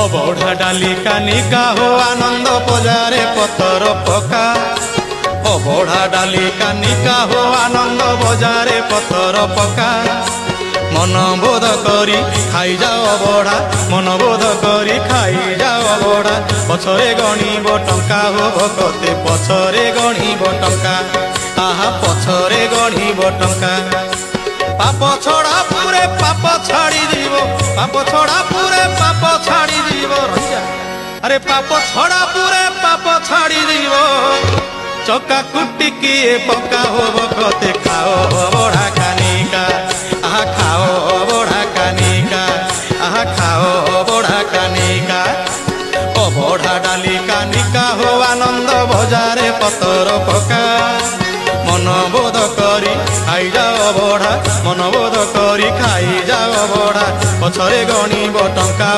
অবঢ়া ডালি কানিকা হো আনন্দ বজারে পতর পকা। অবঢ়া ডালি কানিকা হো আনন্দ বজারে পতর পকা। মনবোধ করি খাই যাও অবঢ়া, মনবোধ করি খাই যাও অবঢ়া। পছরে গণিব টঙ্কা হো ভকতে, পছরে গণিব টঙ্কা। আহা পছরে গণিব টঙ্কা। পাপ ছড়া পুরে পাপ ছাড়ি দিব, পাপ ছড়া পুরে পাপ ছাড়ি দিব। আরে পাপ ছড়া পুরে পাপ ছাড়ি দিব। চকা কুটিকিয়ে পকা হব কতে, খাও অবঢ়া কানিকা। আহা খাও অবঢ়া কানিকা, আহা খাও অবঢ়া কানিকা। অবঢ়া ডালি কানিকা হো আনন্দ বজারে পতর পকা। মনবোধ করি খাই যাও অবঢ়া, মনবোধ করি খাই যাও অবঢ়া। পছরে গণিব টঙ্কা।